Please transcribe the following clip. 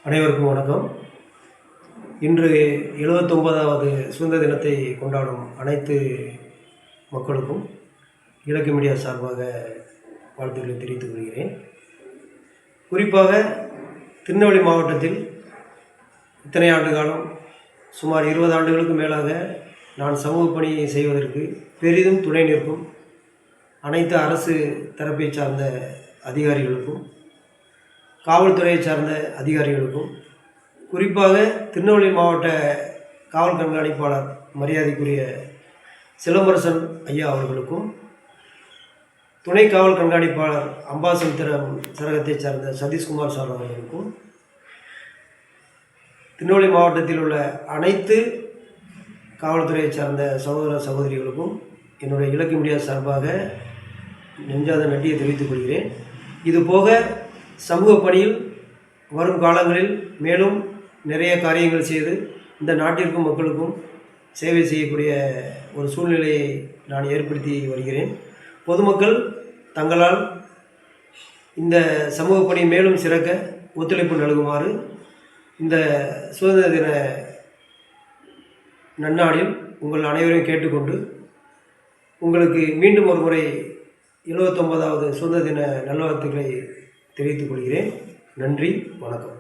அனைவருக்கும் வணக்கம். இன்று 79வது சுதந்திர தினத்தை கொண்டாடும் அனைத்து மக்களுக்கும் இலக்கிய மீடியா சார்பாக வாழ்த்துக்களை தெரிவித்துக் கொள்கிறேன். குறிப்பாக திருநெல்வேலி மாவட்டத்தில் இத்தனை ஆண்டு காலம் சுமார் 20 ஆண்டுகளுக்கு மேலாக நான் சமூக பணி செய்வதற்கு பெரிதும் துணை நிற்கும் அனைத்து அரசு தரப்பை சார்ந்த அதிகாரிகளுக்கும், காவல்துறையை சார்ந்த அதிகாரிகளுக்கும், குறிப்பாக திருநெல்வேலி மாவட்ட காவல் கண்காணிப்பாளர் மரியாதைக்குரிய சிலம்பரசன் ஐயா அவர்களுக்கும், துணை காவல் கண்காணிப்பாளர் அம்பாசமுத்திரம் சரகத்தை சார்ந்த சதீஷ்குமார் சார் அவர்களுக்கும், திருநெல்வேலி மாவட்டத்தில் உள்ள அனைத்து காவல்துறையை சார்ந்த சகோதர சகோதரிகளுக்கும் என்னுடைய இலக்கிய மீடியா சார்பாக நெஞ்சாத நன்றியை தெரிவித்துக் கொள்கிறேன். இதுபோக சமூக பணியில் வரும் காலங்களில் மேலும் நிறைய காரியங்கள் செய்து இந்த நாட்டிற்கும் மக்களுக்கும் சேவை செய்யக்கூடிய ஒரு சூழ்நிலையை நான் ஏற்படுத்தி வருகிறேன். பொதுமக்கள் தங்களால் இந்த சமூக பணி மேலும் சிறக்க ஒத்துழைப்பு நல்குமாறு இந்த சுதந்திர தின நன்னாளில் உங்கள் அனைவரையும் கேட்டுக்கொண்டு உங்களுக்கு மீண்டும் ஒரு முறை 79வது சுதந்திர தின நல்வாழ்த்துக்களை தெரிவித்துக் கொள்கிறேன். நன்றி, வணக்கம்.